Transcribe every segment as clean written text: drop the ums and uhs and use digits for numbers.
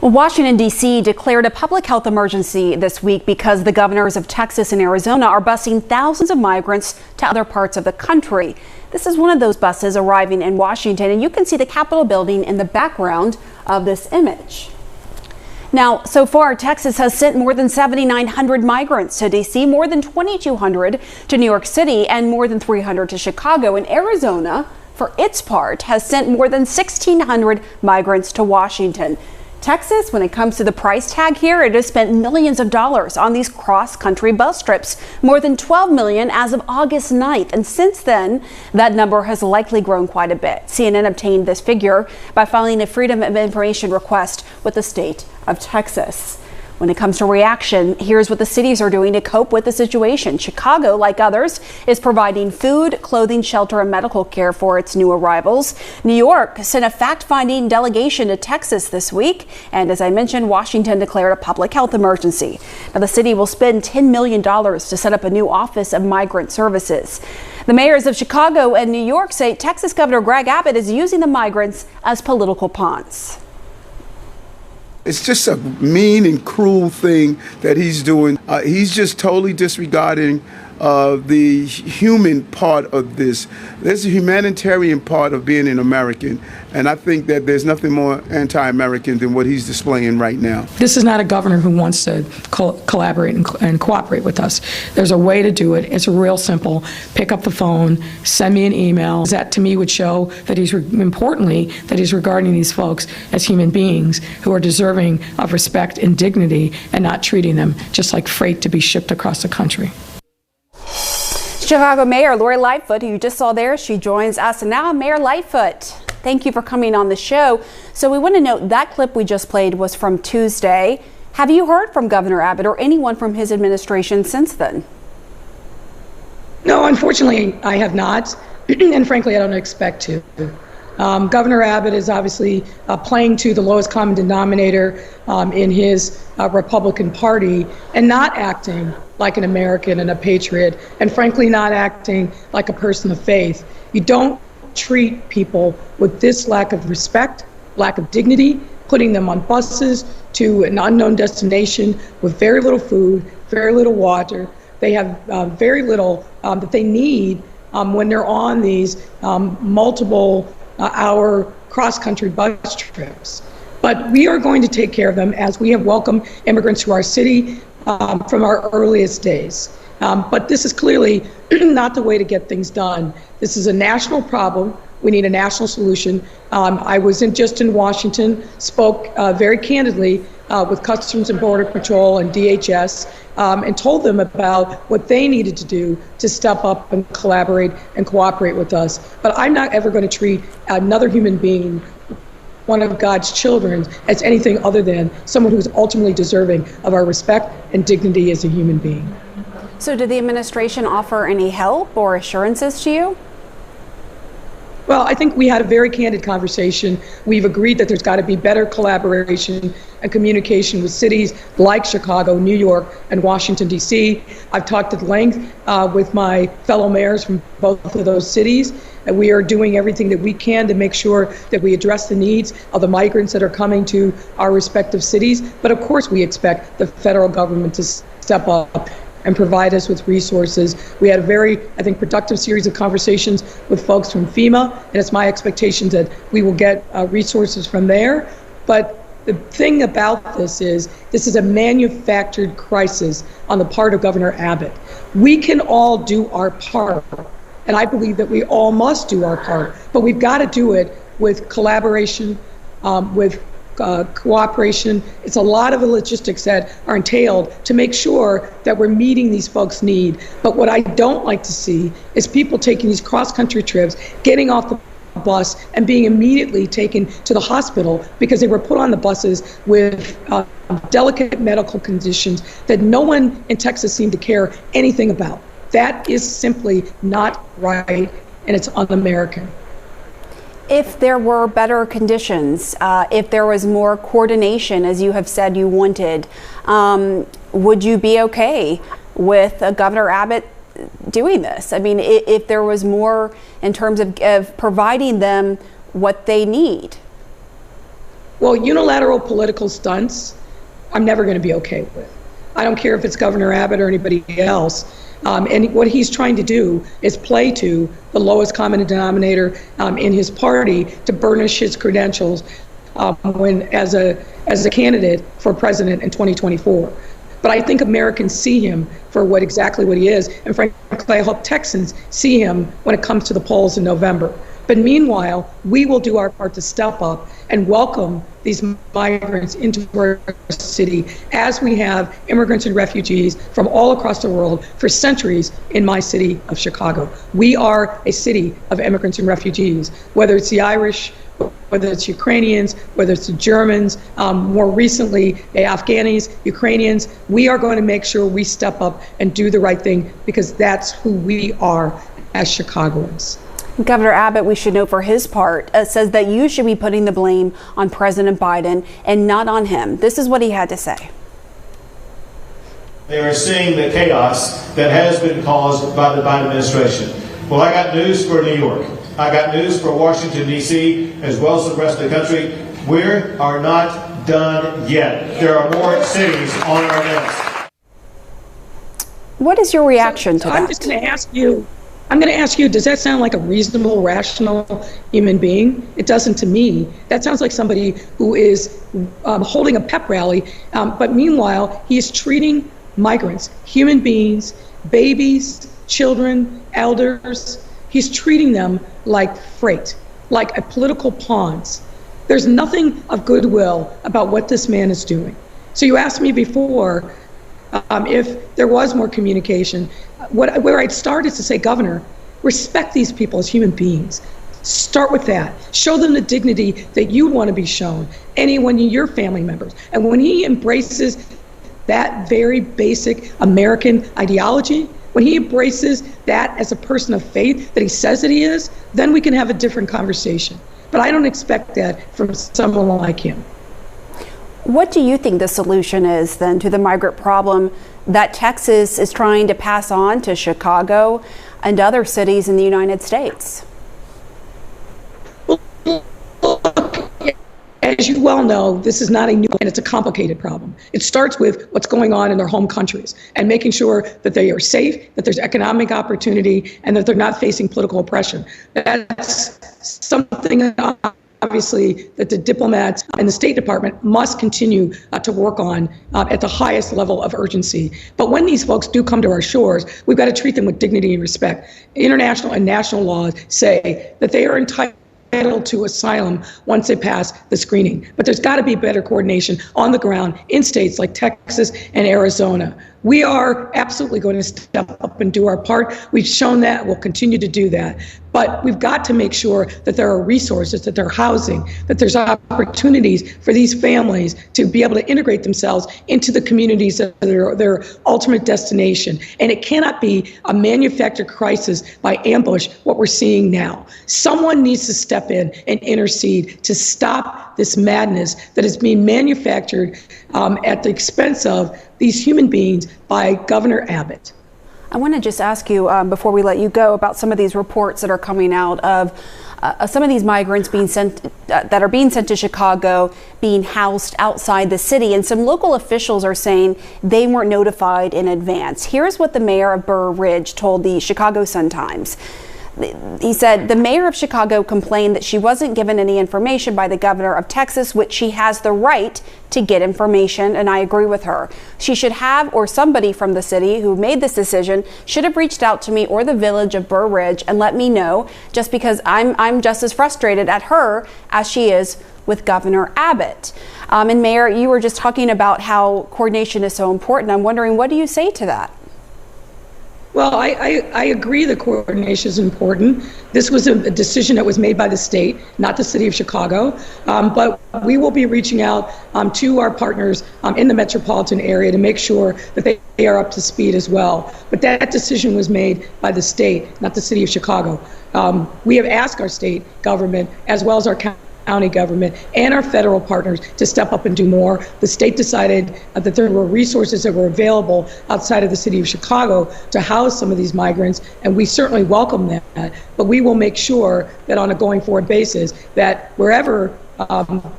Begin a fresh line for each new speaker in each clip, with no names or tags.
Washington, D.C. declared a public health emergency this week because the governors of Texas and Arizona are busing thousands of migrants to other parts of the country. This is one of those buses arriving in Washington, and you can see the Capitol building in the background of this image. Now, so far, Texas has sent more than 7,900 migrants to D.C., more than 2,200 to New York City, and more than 300 to Chicago. And Arizona, for its part, has sent more than 1,600 migrants to Washington. Texas, when it comes to the price tag here, it has spent millions of dollars on these cross-country bus trips, more than 12 million as of August 9th. And since then, that number has likely grown quite a bit. CNN obtained this figure by filing a Freedom of Information request with the state of Texas. When it comes to reaction, here's what the cities are doing to cope with the situation. Chicago, like others, is providing food, clothing, shelter, and medical care for its new arrivals. New York sent a fact-finding delegation to Texas this week. And as I mentioned, Washington declared a public health emergency. Now, the city will spend $10 million to set up a new Office of Migrant Services. The mayors of Chicago and New York say Texas Governor Greg Abbott is using the migrants as political pawns.
It's just a mean and cruel thing that he's doing. He's just totally disregarding the human part of this. There's a humanitarian part of being an American, and I think that there's nothing more anti-American than what he's displaying right now.
This is not a governor who wants to collaborate and cooperate with us. There's a way to do it. It's real simple. Pick up the phone, send me an email. That to me would show that importantly, that he's regarding these folks as human beings who are deserving of respect and dignity and not treating them just like freight to be shipped across the country.
Chicago Mayor Lori Lightfoot, who you just saw there, she joins us. And now, Mayor Lightfoot, thank you for coming on the show. So we want to note that clip we just played was from Tuesday. Have you heard from Governor Abbott or anyone from his administration since then?
No, unfortunately, I have not. And frankly, I don't expect to. Governor Abbott is obviously playing to the lowest common denominator in his Republican Party and not acting like an American and a patriot, and frankly not acting like a person of faith. You don't treat people with this lack of respect, lack of dignity, putting them on buses to an unknown destination with very little food, very little water. They have very little that they need when they're on these multiple hour cross-country bus trips. But we are going to take care of them as we have welcomed immigrants to our city from our earliest days. But this is clearly not the way to get things done. This is a national problem. We need a national solution. I was just in Washington, spoke very candidly with Customs and Border Patrol and DHS, and told them about what they needed to do to step up and collaborate and cooperate with us. But I'm not ever going to treat another human being, one of God's children, as anything other than someone who's ultimately deserving of our respect and dignity as a human being.
So did the administration offer any help or assurances to you?
Well, I think we had a very candid conversation. We've agreed that there's got to be better collaboration and communication with cities like Chicago, New York, and Washington, D.C. I've talked at length with my fellow mayors from both of those cities, and we are doing everything that we can to make sure that we address the needs of the migrants that are coming to our respective cities. But of course, we expect the federal government to step up and provide us with resources. We had a very, I think, productive series of conversations with folks from FEMA, and it's my expectation that we will get resources from there. But the thing about this is a manufactured crisis on the part of Governor Abbott. We can all do our part, and I believe that we all must do our part, but we've got to do it with collaboration, with cooperation. It's a lot of the logistics that are entailed to make sure that we're meeting these folks' need. But what I don't like to see is people taking these cross-country trips, getting off the bus and being immediately taken to the hospital because they were put on the buses with delicate medical conditions that no one in Texas seemed to care anything about. That is simply not right, and it's un-American.
If there were better conditions, if there was more coordination, as you have said you wanted, would you be okay with Governor Abbott doing this? I mean, if there was more in terms of providing them what they need.
Well, unilateral political stunts, I'm never going to be okay with. I don't care if it's Governor Abbott or anybody else. And what he's trying to do is play to the lowest common denominator in his party to burnish his credentials when as a candidate for president in 2024. But I think Americans see him for exactly what he is, and frankly, I hope Texans see him when it comes to the polls in November. But meanwhile, we will do our part to step up and welcome these migrants into our city, as we have immigrants and refugees from all across the world for centuries in my city of Chicago. We are a city of immigrants and refugees, whether it's the Irish, whether it's Ukrainians, whether it's the Germans, more recently, the Afghanis, Ukrainians. We are going to make sure we step up and do the right thing, because that's who we are as Chicagoans.
Governor Abbott, we should note for his part, says that you should be putting the blame on President Biden and not on him. This is what he had to say.
They are seeing the chaos that has been caused by the Biden administration. Well, I got news for New York. I got news for Washington, D.C., as well as the rest of the country. We are not done yet. There are more cities on our list.
What is your reaction to that?
I'm just going to ask you. Does that sound like a reasonable, rational human being? It doesn't to me. That sounds like somebody who is holding a pep rally, but meanwhile, he is treating migrants, human beings, babies, children, elders. He's treating them like freight, like a political pawns. There's nothing of goodwill about what this man is doing. So you asked me before if there was more communication. Where I'd start is to say, Governor, respect these people as human beings. Start with that. Show them the dignity that you want to be shown, anyone in your family members. And when he embraces that very basic American ideology, when he embraces that as a person of faith that he says that he is, then we can have a different conversation. But I don't expect that from someone like him.
What do you think the solution is then to the migrant problem that Texas is trying to pass on to Chicago and other cities in the United States?
As you well know, this is not a new, and it's a complicated problem. It starts with what's going on in their home countries and making sure that they are safe, that there's economic opportunity, and that they're not facing political oppression. That's something obviously that the diplomats and the State Department must continue to work on at the highest level of urgency. But when these folks do come to our shores, we've got to treat them with dignity and respect. International and national laws say that they are entitled to asylum once they pass the screening. But there's got to be better coordination on the ground in states like Texas and Arizona. We are absolutely going to step up and do our part. We've shown that. We'll continue to do that. But we've got to make sure that there are resources, that there's housing, that there's opportunities for these families to be able to integrate themselves into the communities that are their ultimate destination. And it cannot be a manufactured crisis by ambush, what we're seeing now. Someone needs to step in and intercede to stop this madness that is being manufactured at the expense of these human beings by Governor Abbott.
I want to just ask you before we let you go about some of these reports that are coming out of some of these migrants being sent that are being sent to Chicago being housed outside the city, and some local officials are saying they weren't notified in advance. Here's what the mayor of Burr Ridge told the Chicago Sun-Times. He said the mayor of Chicago complained that she wasn't given any information by the governor of Texas, which she has the right to get information, and I agree with her. She should have, or somebody from the city who made this decision should have reached out to me or the village of Burr Ridge and let me know, just because I'm just as frustrated at her as she is with Governor Abbott. And Mayor, you were just talking about how coordination is so important. I'm wondering, what do you say to that?
Well, I agree that coordination is important. This was a decision that was made by the state, not the city of Chicago. But we will be reaching out to our partners in the metropolitan area to make sure that they are up to speed as well. But that decision was made by the state, not the city of Chicago. We have asked our state government, as well as our county government and our federal partners, to step up and do more. The state decided that there were resources that were available outside of the city of Chicago to house some of these migrants, and we certainly welcome that. But we will make sure that on a going forward basis, that wherever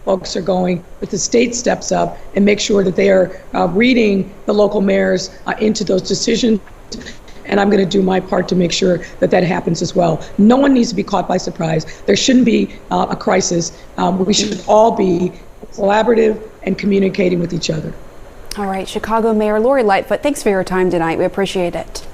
folks are going, that the state steps up and makes sure that they are reading the local mayors into those decisions. And I'm going to do my part to make sure that that happens as well. No one needs to be caught by surprise. There shouldn't be a crisis. We should all be collaborative and communicating with each other.
All right, Chicago Mayor Lori Lightfoot, thanks for your time tonight. We appreciate it.